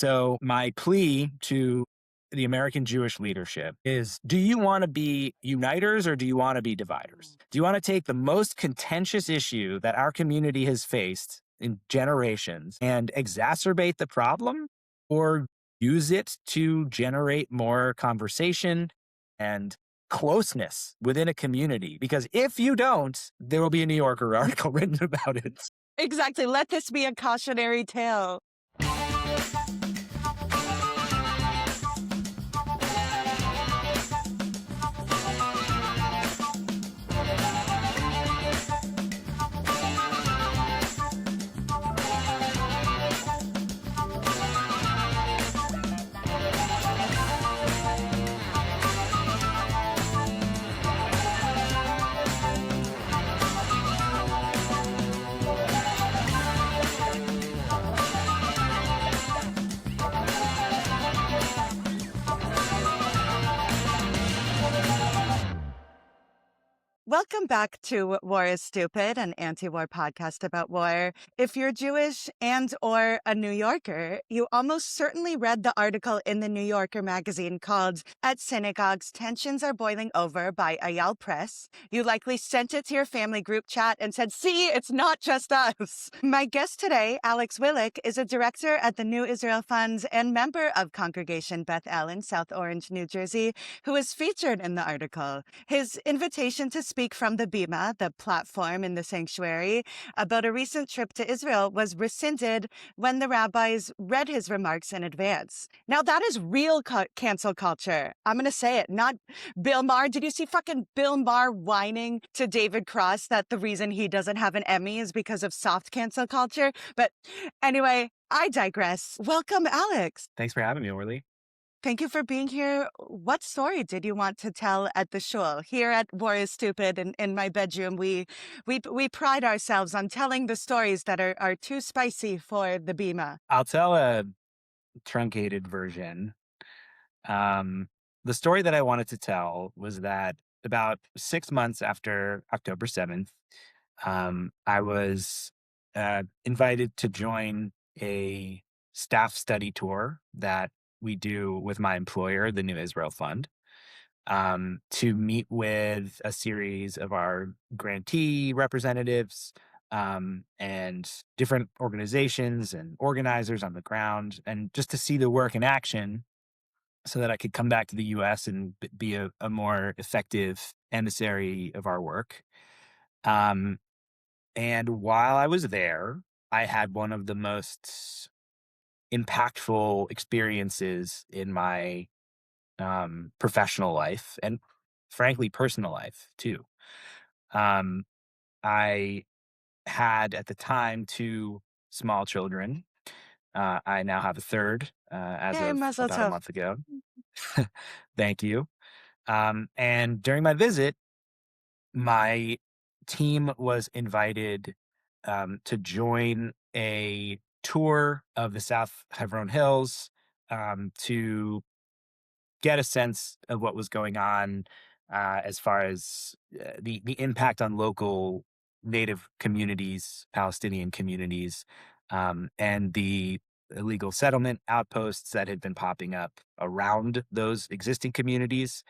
So my plea to the American Jewish leadership is, do you want to be uniters or do you want to be dividers? Do you want to take the most contentious issue that our community has faced in generations and exacerbate the problem, or use it to generate more conversation and closeness within a community? Because if you don't, there will be a New Yorker article written about it. Exactly. Let this be a cautionary tale. Welcome back to War is Stupid, an anti-war podcast about war. If you're Jewish and or a New Yorker, you almost certainly read the article in the New Yorker magazine called "At Synagogues, Tensions Are Boiling Over" by Eyal Press. You likely sent it to your family group chat and said, "See, it's not just us." My guest today, Alex Willick, is a director at the New Israel Fund and member of Congregation Beth El in South Orange, New Jersey, who is featured in the article. His invitation to speak from the bimah, the platform in the sanctuary, about a recent trip to Israel was rescinded when the rabbis read his remarks in advance. Now that is real cancel culture. I'm going to say it, not Bill Maher. Did you see fucking Bill Maher whining to David Cross that the reason he doesn't have an Emmy is because of soft cancel culture? But anyway, I digress. Welcome, Alex. Thanks for having me, Orli. Thank you for being here. What story did you want to tell at the shul? Here at War is Stupid in my bedroom, we pride ourselves on telling the stories that are too spicy for the bimah. I'll tell a truncated version. The story that I wanted to tell was that about 6 months after October 7th, I was invited to join a staff study tour that we do with my employer, the New Israel Fund, to meet with a series of our grantee representatives, and different organizations and organizers on the ground, and just to see the work in action so that I could come back to the US and be a more effective emissary of our work. Um, and while I was there, I had one of the most impactful experiences in my professional life and frankly personal life too. Um, I had at the time two small children. I now have a third as Yay, of mazel about a tov. month ago. Thank you. And during my visit, my team was invited to join a tour of the South Hebron Hills, to get a sense of what was going on as far as the impact on local Native communities, Palestinian communities, and the illegal settlement outposts that had been popping up around those existing communities,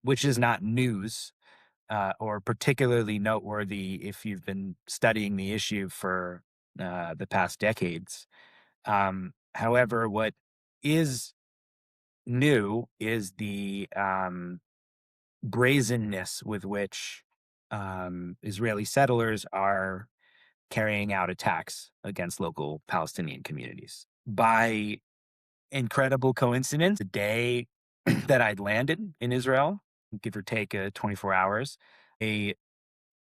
which is not news or particularly noteworthy if you've been studying the issue for the past decades. However, what is new is the brazenness with which Israeli settlers are carrying out attacks against local Palestinian communities. By incredible coincidence, the day that I'd landed in Israel, give or take 24 hours, a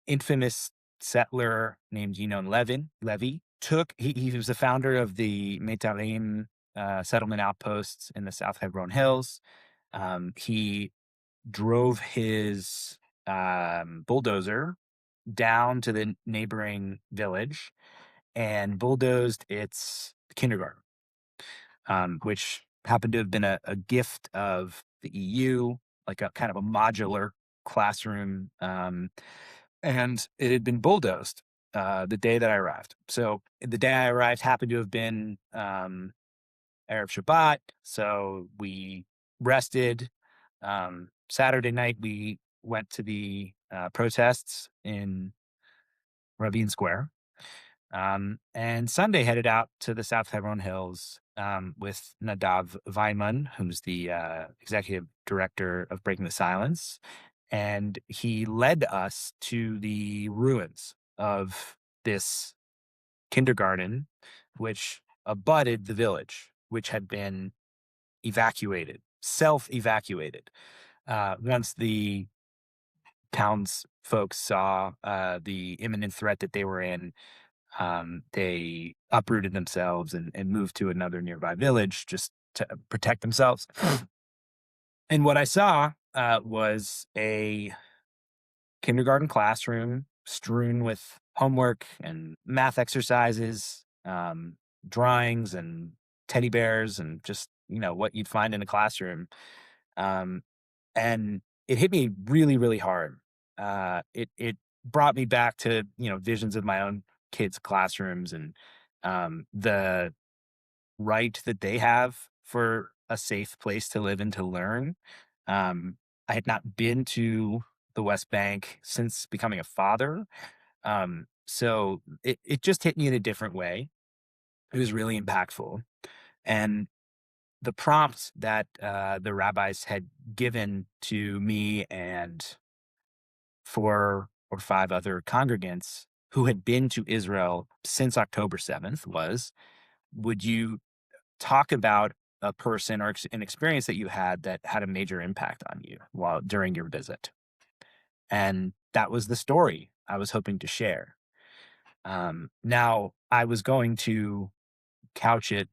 infamous settler named Yinon Levy he was the founder of the Metarim settlement outposts in the South Hebron Hills. He drove his bulldozer down to the neighboring village and bulldozed its kindergarten, which happened to have been a gift of the EU, like a kind of a modular classroom. And it had been bulldozed the day that I arrived. So the day I arrived happened to have been Erev Shabbat, so we rested. Saturday night, we went to the protests in Rabin Square. And Sunday headed out to the South Hebron Hills with Nadav Weiman, who's the executive director of Breaking the Silence. And he led us to the ruins of this kindergarten, which abutted the village, which had been evacuated, self evacuated. Once the town's folks saw the imminent threat that they were in, they uprooted themselves and moved to another nearby village just to protect themselves. And what I saw was a kindergarten classroom strewn with homework and math exercises, drawings and teddy bears, and just what you'd find in a classroom. Um, and it hit me really, really hard. It brought me back to visions of my own kids' classrooms and the right that they have for a safe place to live and to learn. Um, I had not been to the West Bank since becoming a father, so it just hit me in a different way. It was really impactful, and the prompt that the rabbis had given to me and 4 or 5 other congregants who had been to Israel since October 7th was, would you talk about a person or an experience that you had that had a major impact on you while during your visit? And that was the story I was hoping to share. Now, I was going to couch it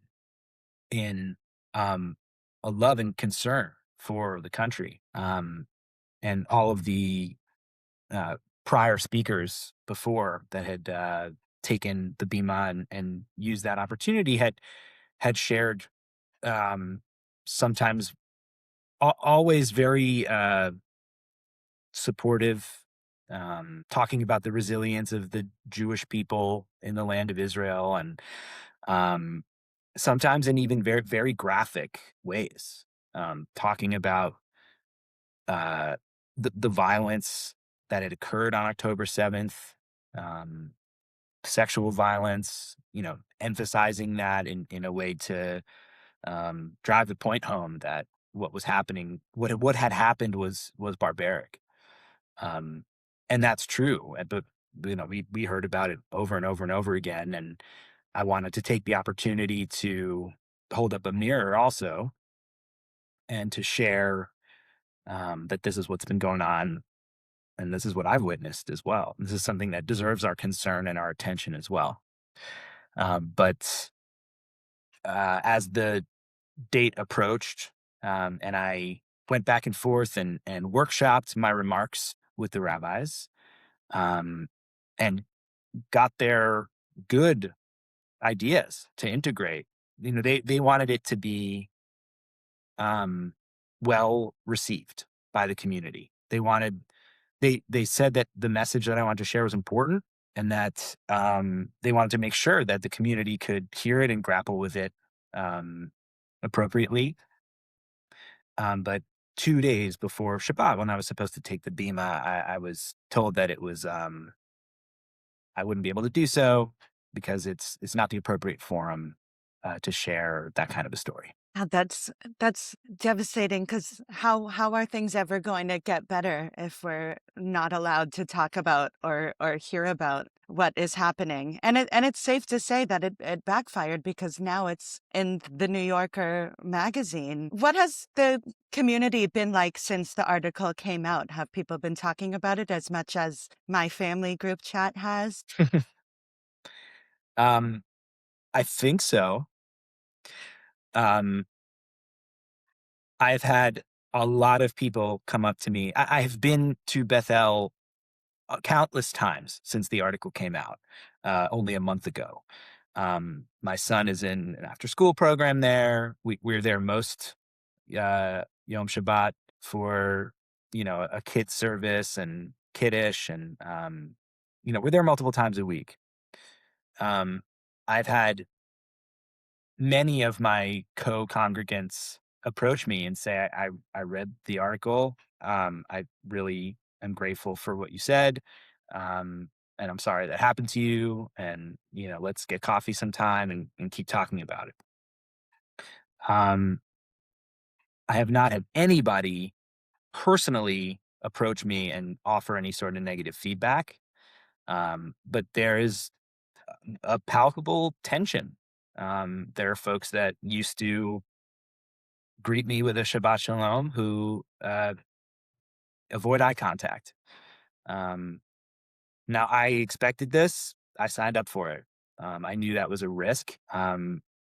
in um, a love and concern for the country, and all of the uh, prior speakers before that had taken the bimah and used that opportunity had shared, um, sometimes always very supportive, talking about the resilience of the Jewish people in the land of Israel, and um, sometimes in even very, very graphic ways, talking about uh, the violence that had occurred on October 7th, um, sexual violence, emphasizing that in a way to drive the point home that what was happening, what had happened was barbaric. Um, and that's true. But we heard about it over and over and over again, and I wanted to take the opportunity to hold up a mirror also and to share that this is what's been going on, and this is what I've witnessed as well. This is something that deserves our concern and our attention as well. But as the date approached, and I went back and forth and workshopped my remarks with the rabbis, um, and got their good ideas to integrate. They wanted it to be um, well received by the community. They said that the message that I wanted to share was important, and that they wanted to make sure that the community could hear it and grapple with it um, appropriately. But 2 days before Shabbat, when I was supposed to take the bima, I was told that it was I wouldn't be able to do so because it's not the appropriate forum to share that kind of a story. Yeah, that's devastating because how are things ever going to get better if we're not allowed to talk about or hear about what is happening? And it's safe to say that it backfired because now it's in the New Yorker magazine. What has the community been like since the article came out? Have people been talking about it as much as my family group chat has? Um, I think so. Um, I've had a lot of people come up to me. I've been to Bethel countless times since the article came out, only a month ago. My son is in an after school program there. We're there most Yom Shabbat for, a kid service and kiddish. And, we're there multiple times a week. Um, I've had many of my co-congregants approach me and say, I read the article. I really am grateful for what you said. Um, and I'm sorry that happened to you. And, let's get coffee sometime and keep talking about it. Um, I have not had anybody personally approach me and offer any sort of negative feedback. But there is a palpable tension. There are folks that used to greet me with a Shabbat Shalom who avoid eye contact. Um, Now, I expected this. I signed up for it. I knew that was a risk.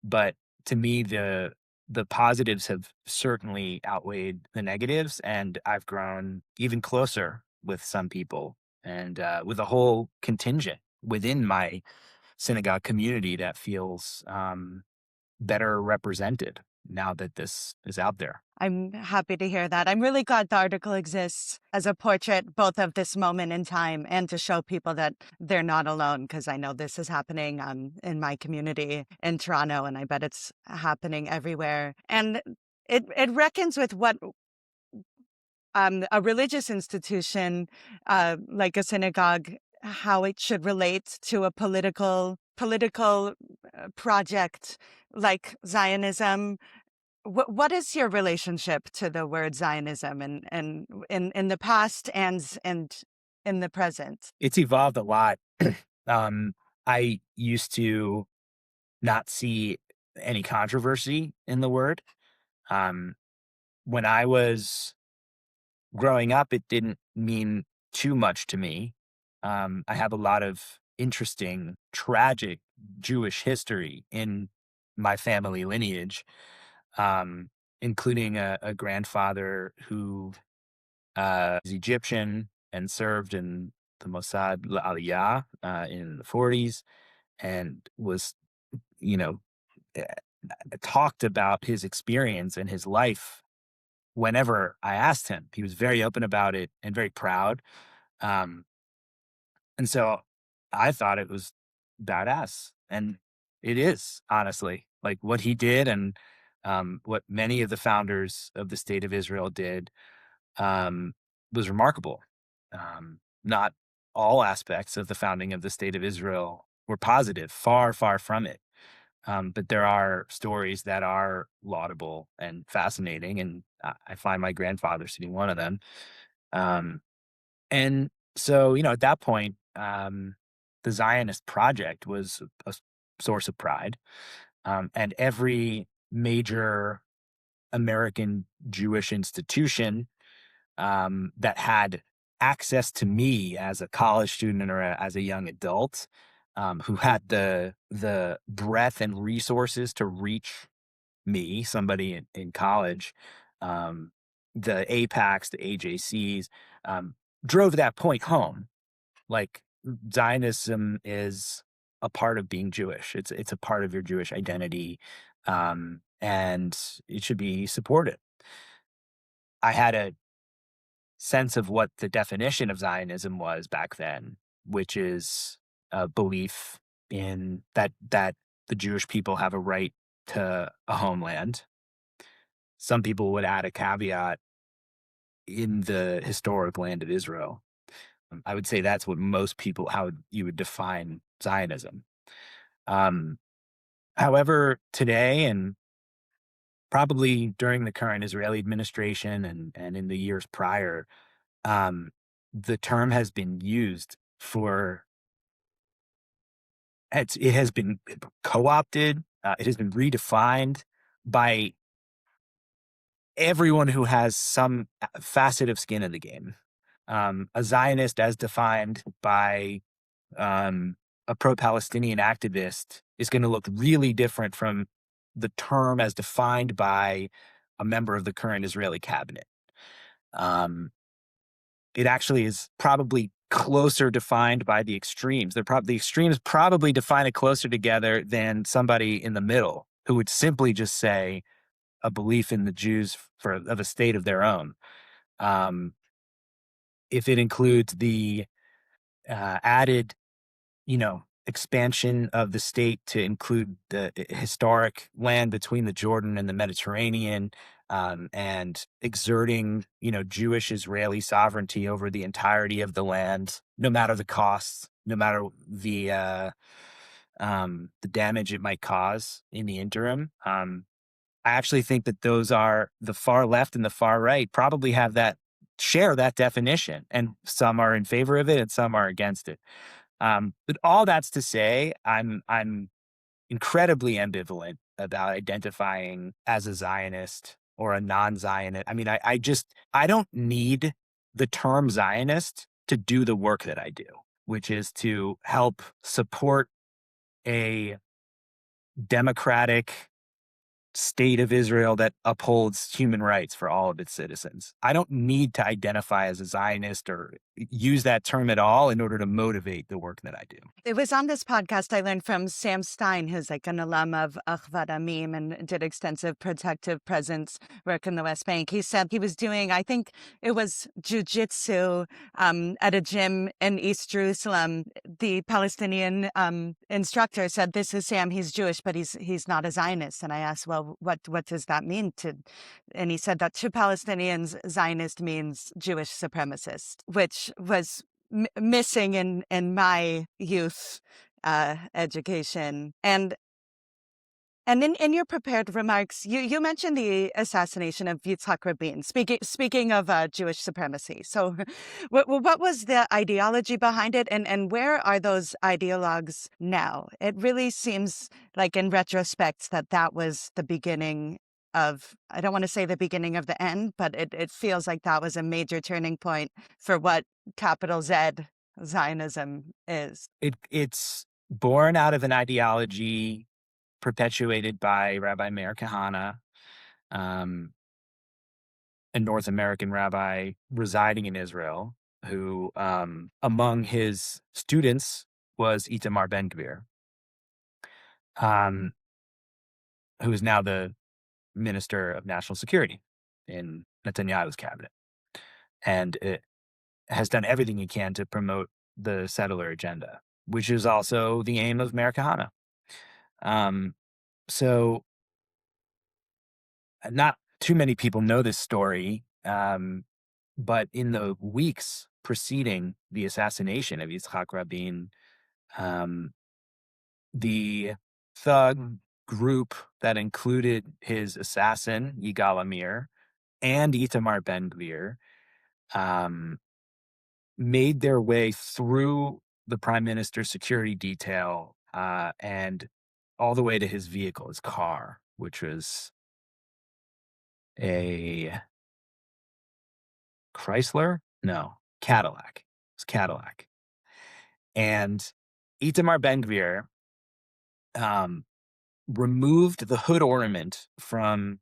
But to me, the positives have certainly outweighed the negatives, and I've grown even closer with some people and with a whole contingent within my synagogue community that feels better represented now that this is out there. I'm happy to hear that. I'm really glad the article exists as a portrait both of this moment in time and to show people that they're not alone, because I know this is happening in my community in Toronto, and I bet it's happening everywhere. And it reckons with what a religious institution like a synagogue, how it should relate to a political project like Zionism. What is your relationship to the word Zionism and in the past and in the present? It's evolved a lot. I used to not see any controversy in the word. Um, when I was growing up, it didn't mean too much to me. I have a lot of interesting, tragic Jewish history in my family lineage, um, including a grandfather who is Egyptian and served in the Mossad Aliyah in the 40s and was, you know, eh, talked about his experience and his life whenever I asked him. He was very open about it and very proud. Um, and so I thought it was badass. And it is, honestly, like what he did and what many of the founders of the state of Israel did um, was remarkable. Not all aspects of the founding of the state of Israel were positive, far, far from it. But there are stories that are laudable and fascinating, and I find my grandfather to be one of them. Um, and so, at that point, the Zionist project was a source of pride, and every major American Jewish institution that had access to me as a college student or as a young adult, who had the breadth and resources to reach me, somebody in college, um, the APACs, the AJCs, drove that point home. Like Zionism is a part of being Jewish. It's a part of your Jewish identity, and it should be supported. I had a sense of what the definition of Zionism was back then, which is a belief in that the Jewish people have a right to a homeland. Some people would add a caveat in the historic land of Israel. I would say that's what most people how you would define Zionism. Um, However, today and probably during the current Israeli administration and in the years prior, um, the term has been used for it has been co-opted. It has been redefined by everyone who has some facet of skin in the game. A Zionist, as defined by a pro-Palestinian activist, is going to look really different from the term as defined by a member of the current Israeli cabinet. Um, it actually is probably closer defined by the extremes. The extremes probably define it closer together than somebody in the middle who would simply just say a belief in the Jews of a state of their own. Um, if it includes the added, expansion of the state to include the historic land between the Jordan and the Mediterranean, and exerting, Jewish Israeli sovereignty over the entirety of the land, no matter the costs, no matter the damage it might cause in the interim. I actually think that those are the far left and the far right probably share that definition, and some are in favor of it and some are against it. But all that's to say, I'm incredibly ambivalent about identifying as a Zionist or a non-Zionist. I mean, I don't need the term Zionist to do the work that I do, which is to help support a democratic state of Israel that upholds human rights for all of its citizens. I don't need to identify as a Zionist or use that term at all in order to motivate the work that I do. It was on this podcast I learned from Sam Stein, who's like an alum of Achvad Amim and did extensive protective presence work in the West Bank. He said he was doing, I think it was jujitsu at a gym in East Jerusalem. The Palestinian instructor said, "This is Sam. He's Jewish, but he's not a Zionist." And I asked, "Well, what does that mean?" And he said that to Palestinians, Zionist means Jewish supremacist, which was missing in my youth education. And in your prepared remarks, you mentioned the assassination of Yitzhak Rabin, speaking of Jewish supremacy. So what was the ideology behind it, and where are those ideologues now? It really seems like, in retrospect, that was the beginning of, I don't want to say the beginning of the end, but it feels like that was a major turning point for what capital Z Zionism is. It's born out of an ideology perpetuated by Rabbi Meir Kahane, a North American rabbi residing in Israel, who among his students was Itamar Ben-Gvir, who is now the Minister of National Security in Netanyahu's cabinet, and it has done everything he can to promote the settler agenda, which is also the aim of Meir Kahane. So not too many people know this story, but in the weeks preceding the assassination of Yitzhak Rabin, the thug group that included his assassin, Yigal Amir, and Itamar Ben-Gvir, made their way through the prime minister's security detail and all the way to his vehicle, his car, which was a Chrysler? No, Cadillac. It was Cadillac. And Itamar Ben-Gvir removed the hood ornament from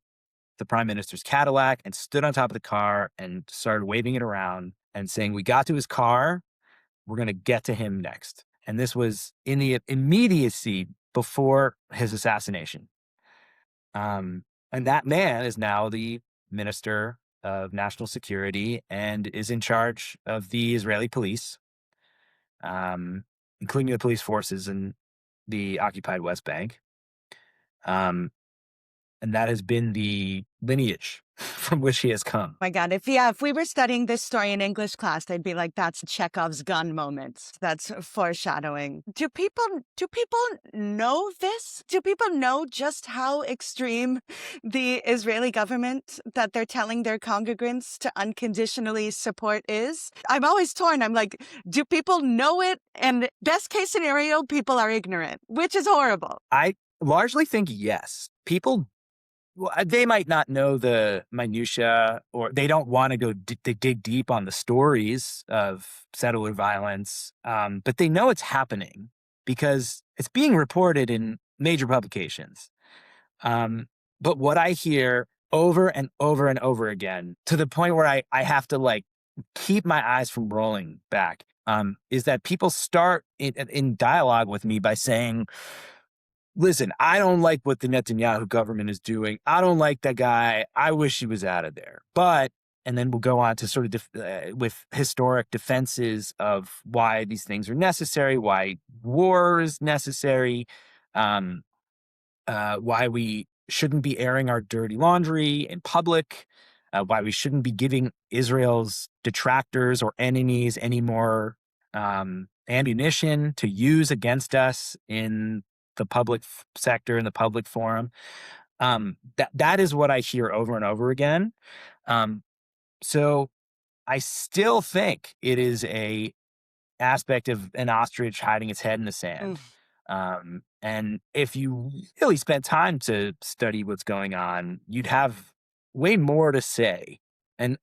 the prime minister's Cadillac and stood on top of the car and started waving it around and saying, "We got to his car. We're going to get to him next." And this was in the immediacy before his assassination. And that man is now the Minister of National Security and is in charge of the Israeli police, including the police forces in the occupied West Bank. And that has been the lineage from which he has come. My God, if we were studying this story in English class, I'd be like, that's Chekhov's gun moment. That's foreshadowing. Do people know this? Do people know just how extreme the Israeli government that they're telling their congregants to unconditionally support is? I'm always torn. I'm like, do people know it? And best case scenario, people are ignorant, which is horrible. I largely think yes. People, they might not know the minutia, or they don't want to go dig deep on the stories of settler violence, but they know it's happening because it's being reported in major publications. But what I hear over and over and over again, to the point where I have to keep my eyes from rolling back, is that people start in dialogue with me by saying, "Listen, I don't like what the Netanyahu government is doing. I don't like that guy. I wish he was out of there. But and then we'll go on to sort of with historic defenses of why these things are necessary, why war is necessary, um, why we shouldn't be airing our dirty laundry in public, why we shouldn't be giving Israel's detractors or enemies any more ammunition to use against us in the public sector, in the public forum. That is what I hear over and over again. Um, so I still think it is a aspect of an ostrich hiding its head in the Mm. sand. And if you really spent time to study what's going on, you'd have way more to say and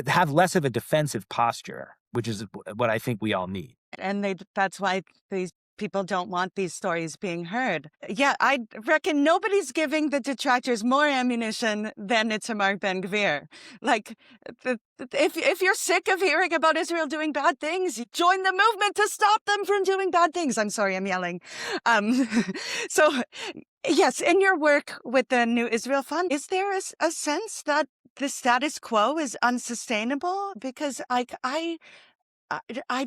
have less of a defensive posture, which is what I think we all need. And that's why these people don't want these stories being heard. Yeah, I reckon nobody's giving the detractors more ammunition than Itamar Ben-Gvir. Like, if you're sick of hearing about Israel doing bad things, join the movement to stop them from doing bad things. I'm sorry, I'm yelling. Um, so, yes, in your work with the New Israel Fund, is there a sense that the status quo is unsustainable? Because I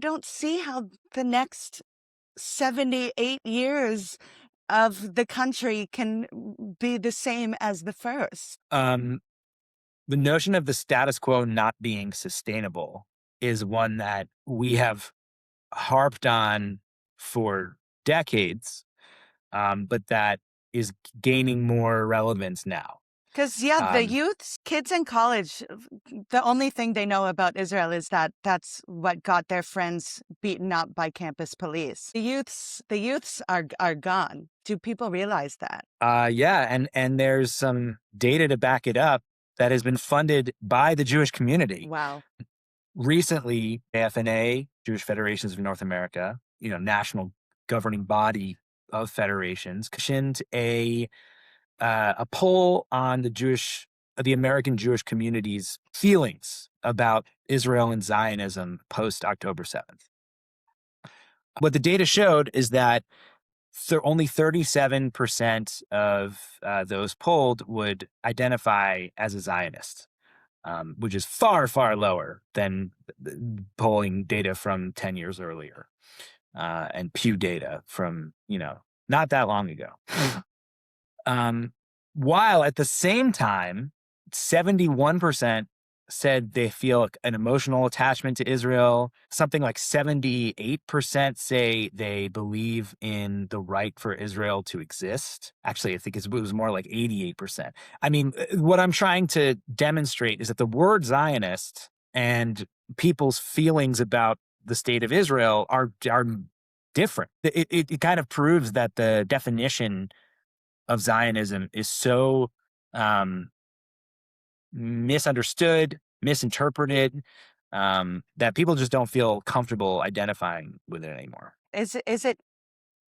don't see how the next 78 years of the country can be the same as the first. The notion of the status quo not being sustainable is one that we have harped on for decades, but that is gaining more relevance now. Because, yeah, the Um, youths, kids in college, the only thing they know about Israel is that that's what got their friends beaten up by campus police. The youths are gone. Do people realize that? yeah, and there's some data to back it up that has been funded by the Jewish community. Wow. Recently, AFNA, Jewish Federations of North America, national governing body of federations, commissioned a poll on the American Jewish community's feelings about Israel and Zionism post October 7th. What the data showed is that only 37% of those polled would identify as a Zionist, which is far, far lower than polling data from 10 years earlier and Pew data from, not that long ago. While at the same time, 71% said they feel an emotional attachment to Israel. Something like 78% say they believe in the right for Israel to exist. Actually, I think it was more like 88%. I mean, what I'm trying to demonstrate is that the word Zionist and people's feelings about the state of Israel are different. It kind of proves that the definition of Zionism is so misunderstood, misinterpreted, that people just don't feel comfortable identifying with it anymore. Is it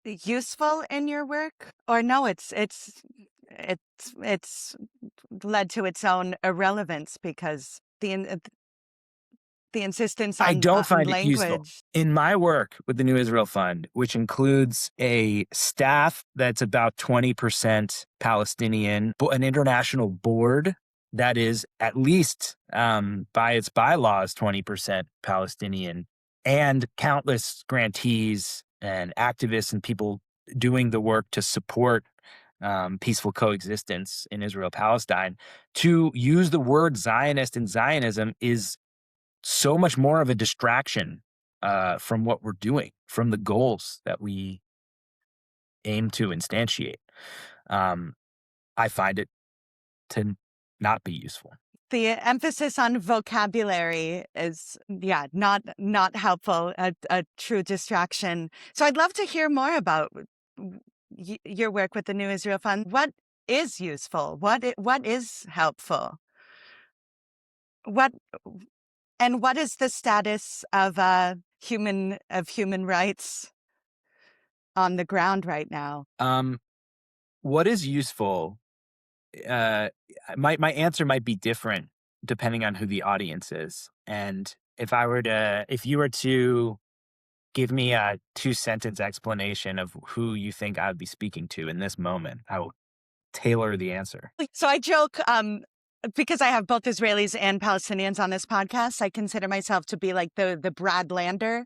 useful in your work, or no? It's led to its own irrelevance because the insistence I on don't find it useful. language. In my work with the New Israel Fund, which includes a staff that's about 20% Palestinian, an international board that is at least by its bylaws 20% Palestinian, and countless grantees and activists and people doing the work to support peaceful coexistence in Israel-Palestine, to use the word Zionist and Zionism is so much more of a distraction from what we're doing, from the goals that we aim to instantiate. I find it to not be useful. The emphasis on vocabulary is, yeah, not helpful, a true distraction. So I'd love to hear more about your work with the New Israel Fund. What is useful? What is helpful? What and what is the status of human rights on the ground right now? What is useful? My answer might be different depending on who the audience is. And if you were to give me a 2-sentence explanation of who you think I would be speaking to in this moment, I will tailor the answer. So I joke because I have both Israelis and Palestinians on this podcast, I consider myself to be like the Brad Lander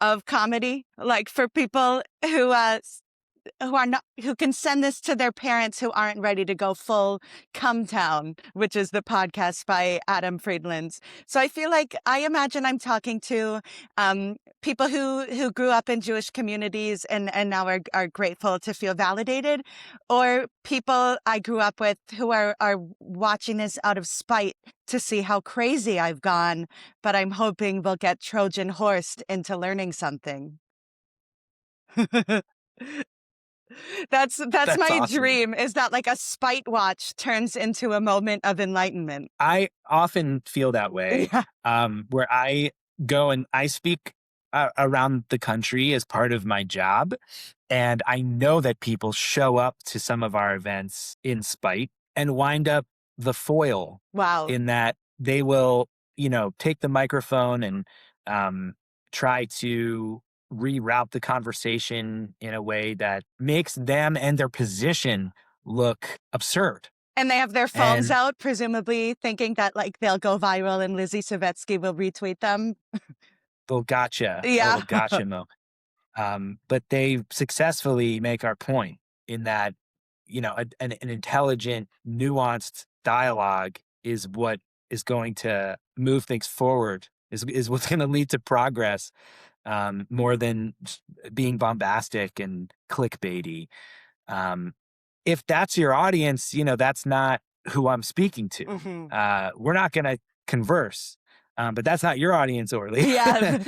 of comedy. Like for people who are not, who can send this to their parents who aren't ready to go full Come Town, which is the podcast by Adam Friedland. So I feel like I imagine I'm talking to people who grew up in Jewish communities and now are grateful to feel validated, or people I grew up with who are watching this out of spite to see how crazy I've gone, but I'm hoping we'll get Trojan horsed into learning something. That's That's my awesome. dream, is that like a spite watch turns into a moment of enlightenment. I often feel that way, Yeah. where I go and I speak around the country as part of my job. And I know that people show up to some of our events in spite and wind up the foil Wow. in that they will, take the microphone and um, try to reroute the conversation in a way that makes them and their position look absurd. And they have their phones And out, presumably thinking that like they'll go viral and Lizzie Savetsky will retweet them. they'll gotcha, a Yeah. little gotcha mo. But they successfully make our point in that, an intelligent, nuanced dialogue is what is going to move things forward, is what's going to lead to progress, more than being bombastic and clickbaity. Um, if that's your audience, that's not who I'm speaking to. Hmm. We're not going to converse, but that's not your audience, Orly, Yeah. for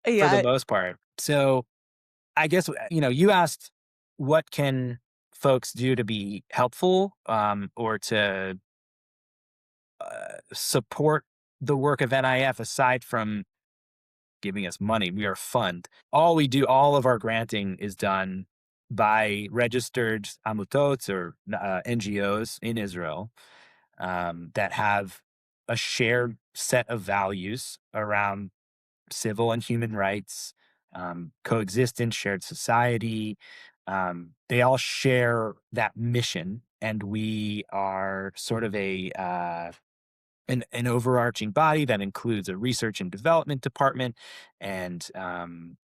the Yeah. most part. So I guess, you asked what can folks do to be helpful, or to support the work of NIF aside from giving us money. We are a fund. All of our granting is done by registered amutot or NGOs in Israel, that have a shared set of values around civil and human rights, coexistence, shared society. They all share that mission, and we are sort of an overarching body that includes a research and development department and the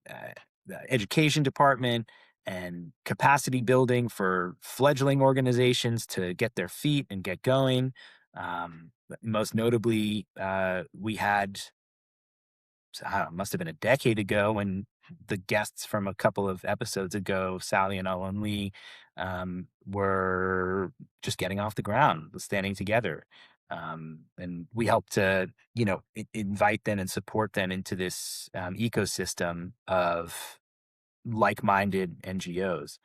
education department and capacity building for fledgling organizations to get their feet and get going. Most notably, we had, I don't know, must have been a decade ago when the guests from a couple of episodes ago, Sally and Owen Lee, were just getting off the ground, standing together. And we helped to, invite them and support them into this ecosystem of like-minded NGOs.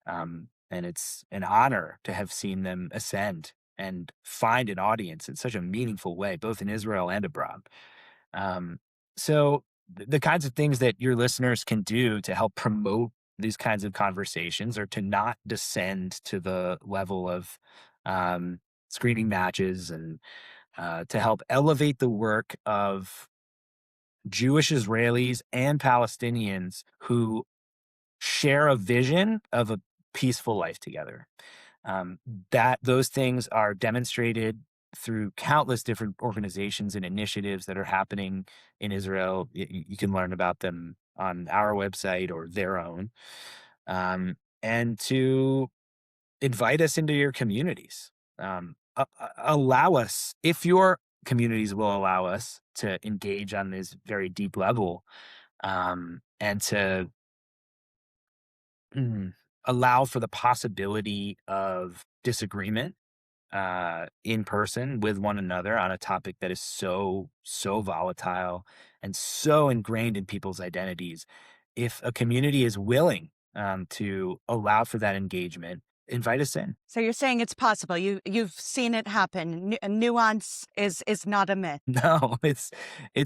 And it's an honor to have seen them ascend and find an audience in such a meaningful way, both in Israel and abroad. Um, so the kinds of things that your listeners can do to help promote these kinds of conversations, or to not descend to the level of screaming matches, and to help elevate the work of Jewish Israelis and Palestinians who share a vision of a peaceful life together. Um, that those things are demonstrated through countless different organizations and initiatives that are happening in Israel. You can learn about them on our website or their own, and to invite us into your communities. Allow us, if your communities will allow us, to engage on this very deep level, and to mm, allow for the possibility of disagreement in person with one another on a topic that is so volatile and so ingrained in people's identities. If a community is willing to allow for that engagement, invite us in. So you're saying it's possible. You've seen it happen. Nuance is not a myth. No, it's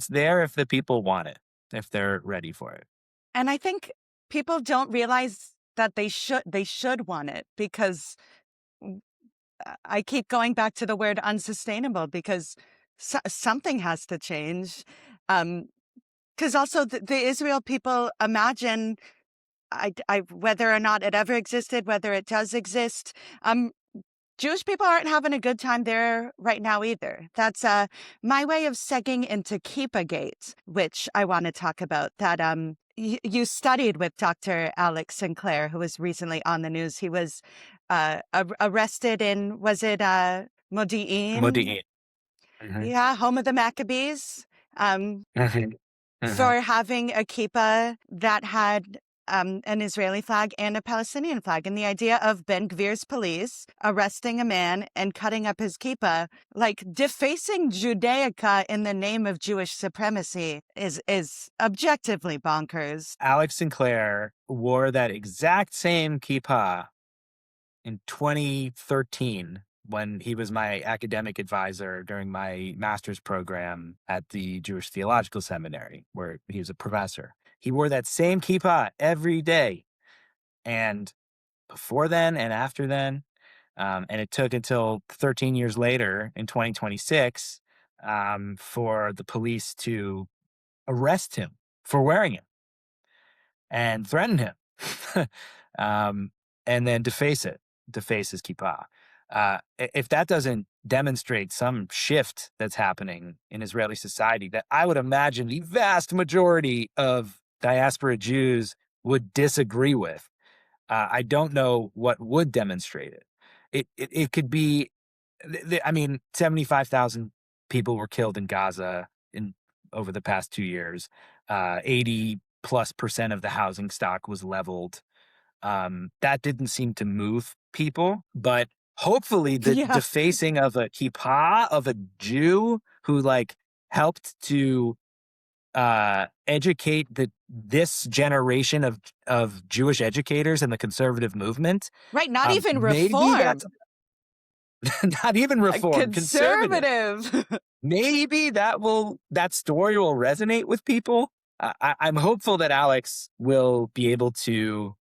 there if the people want it, if they're ready for it. And I think people don't realize that they should want it, because I keep going back to the word unsustainable, because something has to change. Because also the Israel people imagine, whether or not it ever existed, whether it does exist, Jewish people aren't having a good time there right now either. That's my way of segging into Keepagate, which I want to talk about. That you studied with Dr. Alex Sinclair, who was recently on the news. He was arrested in, was it Modi'in? Modi'in. Mhm. Yeah, home of the Maccabees. Um, Mhm. Mhm. for having a kippah that had an Israeli flag and a Palestinian flag. And the idea of Ben Gvir's police arresting a man and cutting up his kippah, like defacing Judaica in the name of Jewish supremacy, is objectively bonkers. Alex Sinclair wore that exact same kippah in 2013 when he was my academic advisor during my master's program at the Jewish Theological Seminary, where he was a professor. He wore that same kippah every day. And before then and after then, and it took until 13 years later in 2026 for the police to arrest him for wearing it and threaten him, um, and then deface his kippah. If that doesn't demonstrate some shift that's happening in Israeli society, that I would imagine the vast majority of diaspora Jews would disagree with, I don't know what would demonstrate it. It could be, I mean, 75,000 people were killed in Gaza in over the past 2 years. 80+% of the housing stock was leveled. That didn't seem to move people, but hopefully the Yeah. defacing of a kippah of a Jew who like helped to educate this generation of Jewish educators in the conservative movement. Right, not even Maybe reform, that's not even reform, conservative. conservative. Maybe that story will resonate with people. I'm hopeful that Alex will be able to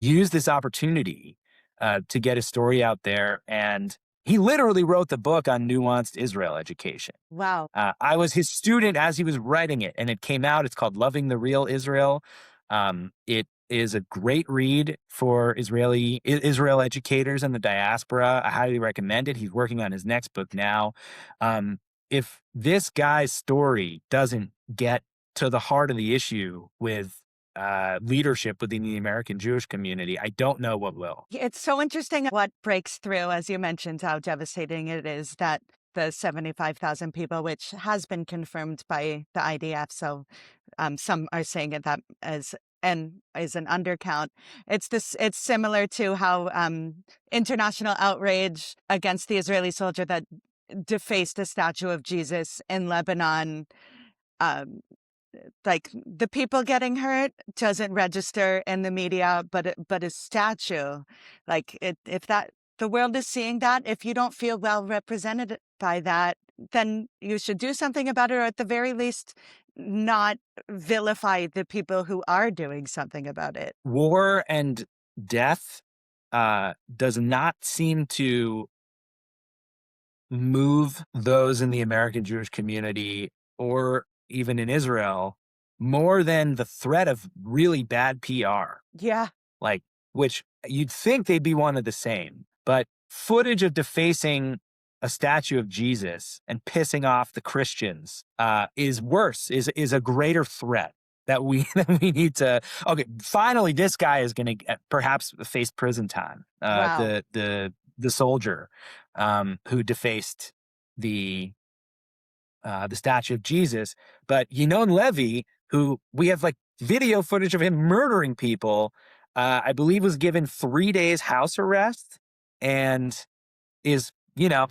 use this opportunity to get his story out there. And he literally wrote the book on nuanced Israel education. Wow. I was his student as he was writing it, and it came out. It's called Loving the Real Israel. It is a great read for Israel educators in the diaspora. I highly recommend it. He's working on his next book now. If this guy's story doesn't get to the heart of the issue with leadership within the American Jewish community, I don't know what will. It's so interesting what breaks through, as you mentioned, how devastating it is that the 75,000 people, which has been confirmed by the IDF. So some are saying it that as and is an undercount. It's similar to how international outrage against the Israeli soldier that defaced a statue of Jesus in Lebanon, um, like the people getting hurt doesn't register in the media, but a statue, like if that the world is seeing that, if you don't feel well represented by that, then you should do something about it, or at the very least, not vilify the people who are doing something about it. War and death does not seem to move those in the American Jewish community or even in Israel more than the threat of really bad PR. Yeah, Like, which you'd think they'd be one of the same, but footage of defacing a statue of Jesus and pissing off the Christians is worse, is a greater threat that we that we need to. Okay, finally, this guy is going to perhaps face prison time. wow. The soldier who defaced the statue of Jesus, but Yinon Levy, who we have like video footage of him murdering people, I believe was given 3 days house arrest and is,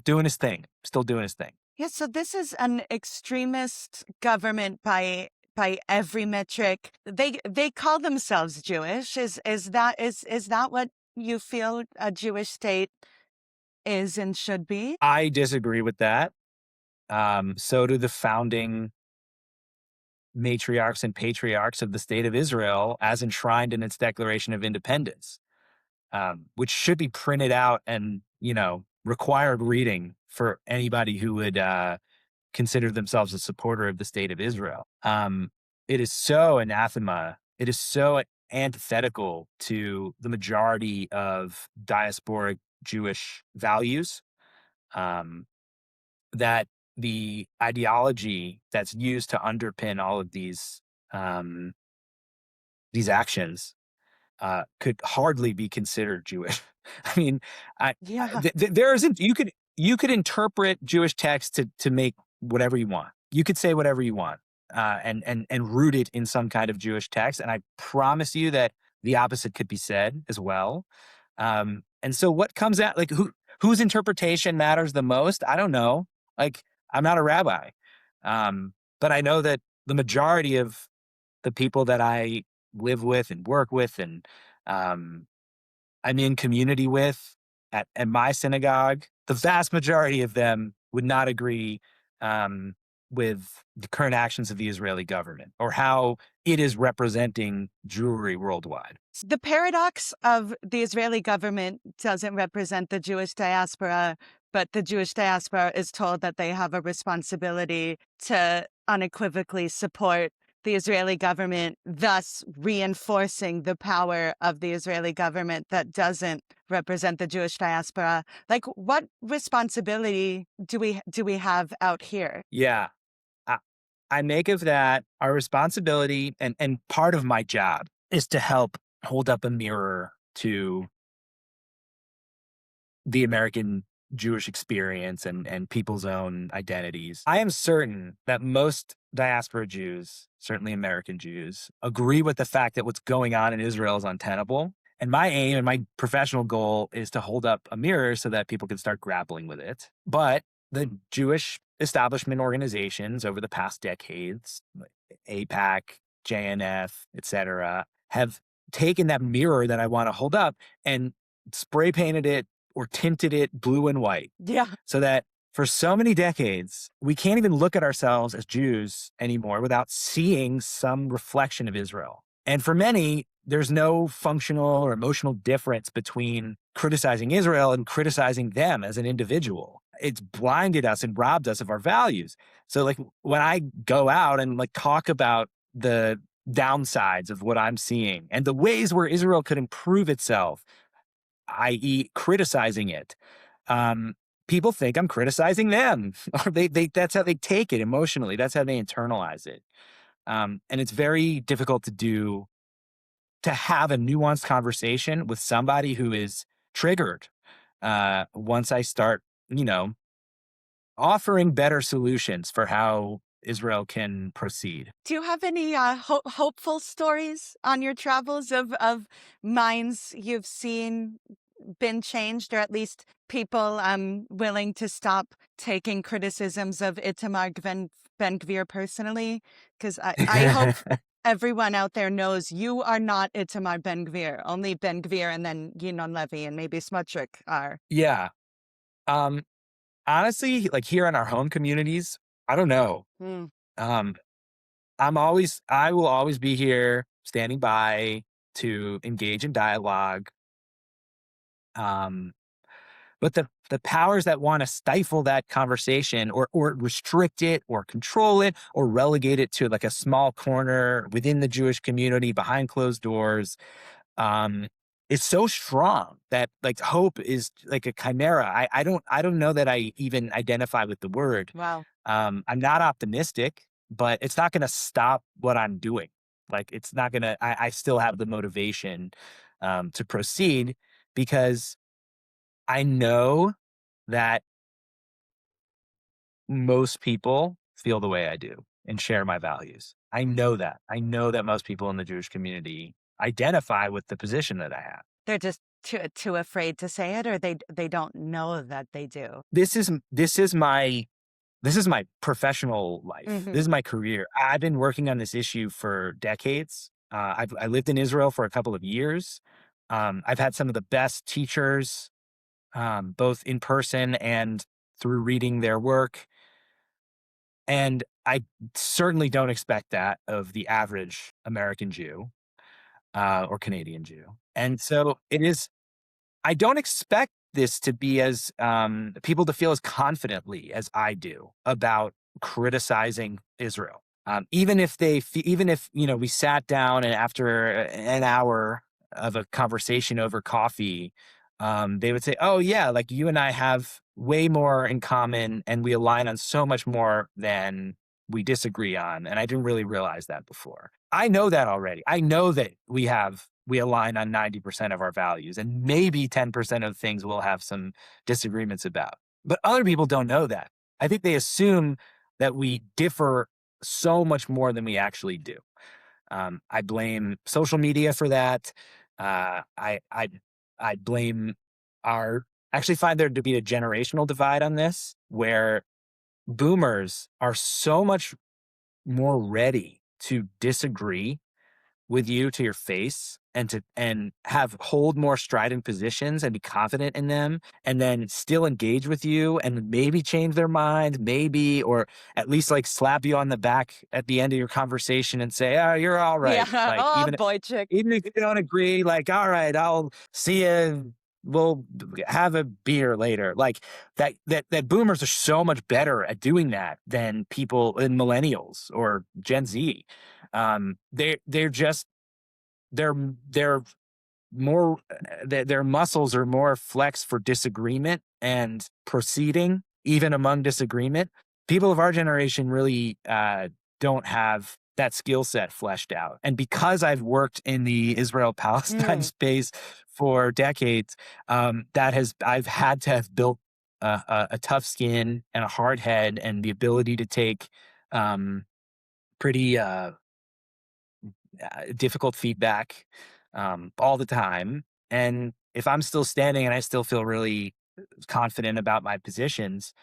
doing his thing, still doing his thing. Yeah, so this is an extremist government by every metric. They call themselves Jewish. Is that what you feel a Jewish state is and should be? I disagree with that. So do the founding matriarchs and patriarchs of the state of Israel as enshrined in its Declaration of Independence, which should be printed out and, required reading for anybody who would consider themselves a supporter of the state of Israel. It is so anathema. It is so antithetical to the majority of diasporic Jewish values, um, that the ideology that's used to underpin all of um, these actions could hardly be considered Jewish. I mean, Yeah. there isn't you could interpret Jewish text to make whatever you want. You could say whatever you want, and root it in some kind of Jewish text. And I promise you that the opposite could be said as well. And so, what comes out like whose interpretation matters the most? I don't know. Like, I'm not a rabbi, but I know that the majority of the people that I live with and work with and um, I'm in community with at my synagogue, the vast majority of them would not agree um, with the current actions of the Israeli government or how it is representing Jewry worldwide. The paradox of the Israeli government doesn't represent the Jewish diaspora, but the Jewish diaspora is told that they have a responsibility to unequivocally support the Israeli government, thus reinforcing the power of the Israeli government that doesn't represent the Jewish diaspora. Like, what responsibility do we have out here? Yeah, I, I make of that our responsibility, and part of my job is to help hold up a mirror to the American Jewish experience and people's own identities. I am certain that most diaspora Jews, certainly American Jews, agree with the fact that what's going on in Israel is untenable. And my aim and my professional goal is to hold up a mirror so that people can start grappling with it. But the Jewish establishment organizations over the past decades, like APAC, JNF, etc., have taken that mirror that I want to hold up and spray painted it or tinted it blue and white Yeah. so that for so many decades, we can't even look at ourselves as Jews anymore without seeing some reflection of Israel. And for many, there's no functional or emotional difference between criticizing Israel and criticizing them as an individual. It's blinded us and robbed us of our values. So, like, when I go out and like talk about the downsides of what I'm seeing and the ways where Israel could improve itself, i.e., criticizing it, um, people think I'm criticizing them, or they that's how they take it emotionally. That's how they internalize it, and it's very difficult to have a nuanced conversation with somebody who is triggered. Once I start, you know, offering better solutions for how Israel can proceed. Do you have any hopeful stories on your travels of minds you've seen been changed, or at least people willing to stop taking criticisms of Itamar Ben Gvir personally? Because I hope everyone out there knows you are not Itamar Ben Gvir. Only Ben Gvir and then Yinon Levy and maybe Smotrich are. Yeah. Um, Honestly, like here in our home communities, I don't know. Hmm. Um, I will always be here standing by to engage in dialogue. Um, but the powers that want to stifle that conversation or restrict it or control it or relegate it to like a small corner within the Jewish community behind closed doors, um, is so strong that like hope is like a chimera. I don't know that I even identify with the word. Wow. I'm not optimistic, but it's not going to stop what I'm doing. Like it's not going to. I still have the motivation to proceed because I know that most people feel the way I do and share my values. I know that. I know that most people in the Jewish community identify with the position that I have. They're just too afraid to say it, or they don't know that they do. This is my professional life. This Hmm. is my career. I've been working on this issue for decades. I lived in Israel for a couple of years. I've had some of the best teachers, both in person and through reading their work. And I certainly don't expect that of the average American Jew or Canadian Jew. And so it is, I don't expect this to be as people to feel as confidently as I do about criticizing Israel. Even if even if we sat down and after an hour of a conversation over coffee, they would say, "Oh yeah, like you and I have way more in common, and we align on so much more than we disagree on." And I didn't really realize that before. I know that already. I know that we align on 90% of our values, and maybe 10% of things we'll have some disagreements about. But other people don't know that. I think they assume that we differ so much more than we actually do. I blame social media for that. Uh, I I I blame our actually find there to be a generational divide on this, where boomers are so much more ready to disagree with you to your face and have hold more strident positions and be confident in them and then still engage with you and maybe change their mind, maybe, or at least like slap you on the back at the end of your conversation and say, "Oh, you're all right." Yeah. Like Oh, boy, chick. even if you don't agree, like, "All right, I'll see you. We'll have a beer later." Like that boomers are so much better at doing that than people in millennials or Gen Z. They're just they're they're more their muscles are more flexed for disagreement and proceeding even among disagreement. People of our generation really don't have that skill set fleshed out, and because I've worked in the Israel Palestine Mm. space for decades, I've had to have built a tough skin and a hard head and the ability to take um, pretty difficult feedback all the time. And if I'm still standing and I still feel really confident about my positions,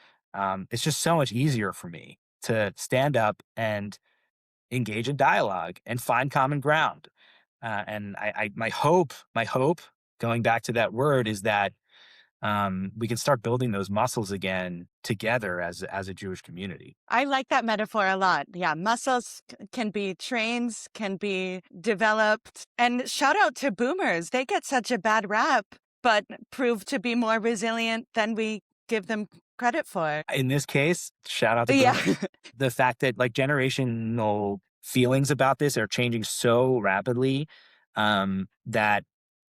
it's just so much easier for me to stand up and engage in dialogue and find common ground. And my hope, going back to that word, is that we can start building those muscles again together as a Jewish community. I like that metaphor a lot. Yeah, muscles can be trained, can be developed. And shout out to boomers. They get such a bad rap, but prove to be more resilient than we give them credit for. In this case, shout out to Yeah. boomers. The fact that like generational feelings about this are changing so rapidly, that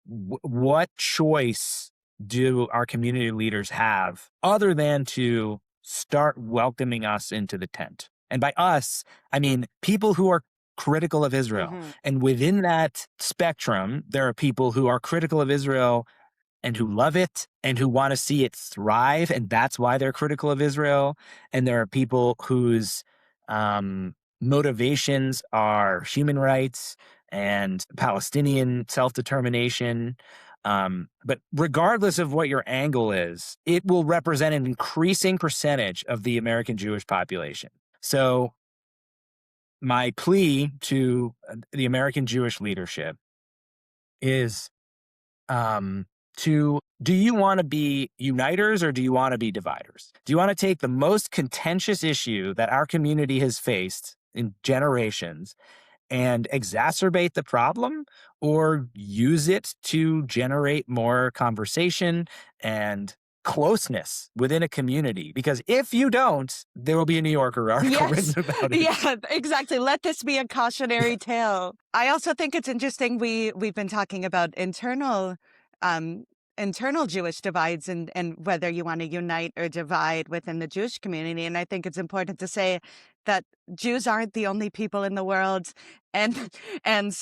what choice do our community leaders have other than to start welcoming us into the tent? And by us, I mean people who are critical of Israel. Mhm. And within that spectrum, there are people who are critical of Israel and who love it and who want to see it thrive. And that's why they're critical of Israel. And there are people whose motivations are human rights and Palestinian self determination. But regardless of what your angle is, it will represent an increasing percentage of the American Jewish population. So, my plea to the American Jewish leadership is um, to do you want to be uniters or do you want to be dividers? Do you want to take the most contentious issue that our community has faced in generations and exacerbate the problem, or use it to generate more conversation and closeness within a community? Because if you don't, there will be a New Yorker article written Yes. about it. Yeah, exactly. Let this be a cautionary tale. I also think it's interesting we've been talking about um internal Jewish divides and whether you want to unite or divide within the Jewish community. And I think it's important to say that Jews aren't the only people in the world, and and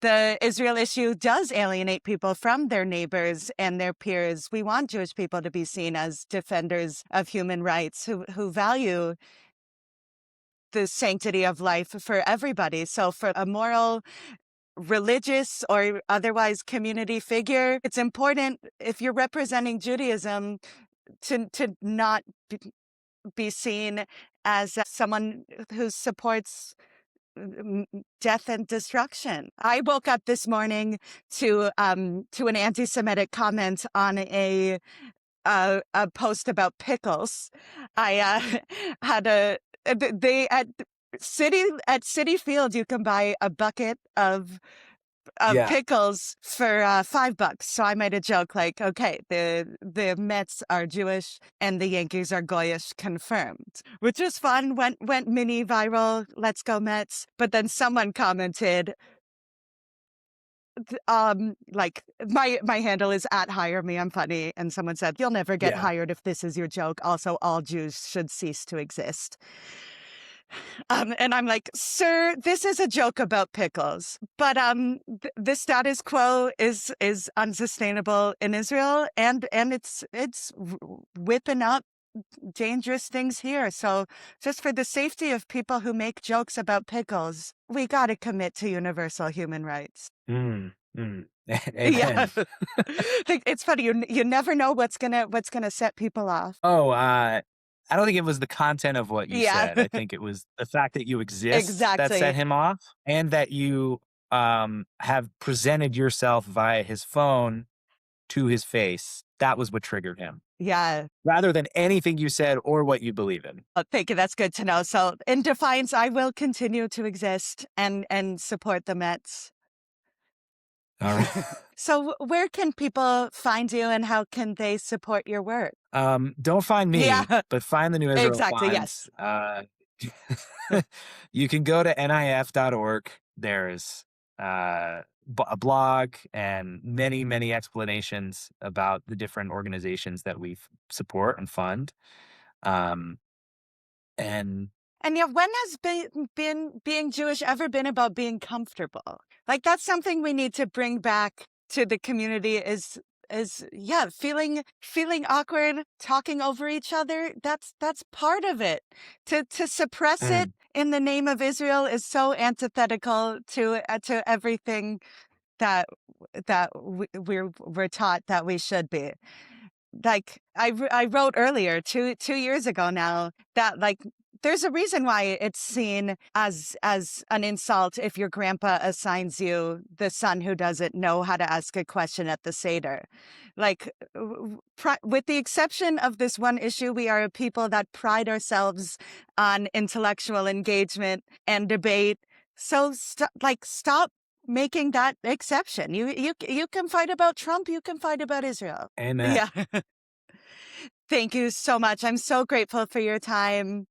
the Israel issue does alienate people from their neighbors and their peers. We want Jewish people to be seen as defenders of human rights who value the sanctity of life for everybody. So for a moral, religious, or otherwise community figure, it's important if you're representing Judaism to not be seen as someone who supports death and destruction. I woke up this morning to an anti-Semitic comment on a post about pickles. I had they at City Field you can buy a bucket of Yeah. pickles for $5. So I made a joke like, okay, the Mets are Jewish and the Yankees are Goyish, confirmed, which was fun. Went mini viral. Let's go Mets. But then someone commented, like my handle is at hire me, I'm funny, and someone said you'll never get Yeah. hired if this is your joke. Also, all Jews should cease to exist. And I'm like, sir, this is a joke about pickles, but the status quo is unsustainable in Israel, and it's whipping up dangerous things here. So just for the safety of people who make jokes about pickles, we got to commit to universal human rights. Mm, mm. Yeah. Amen. It's funny. You never know what's gonna set people off. Oh, I don't think it was the content of what you Yeah. said. I think it was the fact that you exist that set Exactly. him off, and that you have presented yourself via his phone to his face. That was what triggered him, Yeah. rather than anything you said or what you believe in. Thank you. That's good to know. So in defiance, I will continue to exist and support the Mets. All right. So where can people find you and how can they support your work? Don't find me, Yeah, but find the New Israel exactly. Fund. Yes. You can go to nif.org. There's a blog and many, many explanations about the different organizations that we support and fund. Um, and And yeah, when has been being Jewish ever been about being comfortable? Like that's something we need to bring back to the community is yeah, feeling awkward, talking over each other. That's part of it. To suppress it mm, in the name of Israel is so antithetical to everything that we're taught that we should be. Like I wrote earlier 2 years ago now that like there's a reason why it's seen as an insult if your grandpa assigns you the son who doesn't know how to ask a question at the Seder. Like with the exception of this one issue, we are a people that pride ourselves on intellectual engagement and debate. So stop making that exception. You can fight about Trump, you can fight about Israel. amen. Yeah. Thank you so much. I'm so grateful for your time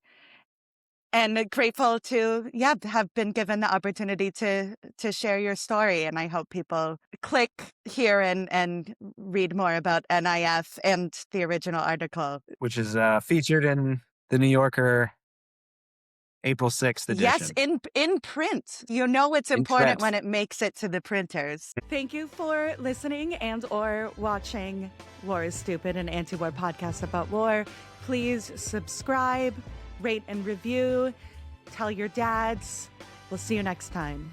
and grateful to have been given the opportunity to share your story, and I hope people click here and read more about NIF and the original article. Which is featured in the New Yorker April 6th Yes, edition in print. You know it's in important print. when it makes it to the printers. Thank you for listening and or watching War is Stupid, an anti-war podcast about war. Please subscribe, rate and review, tell your dads. We'll see you next time.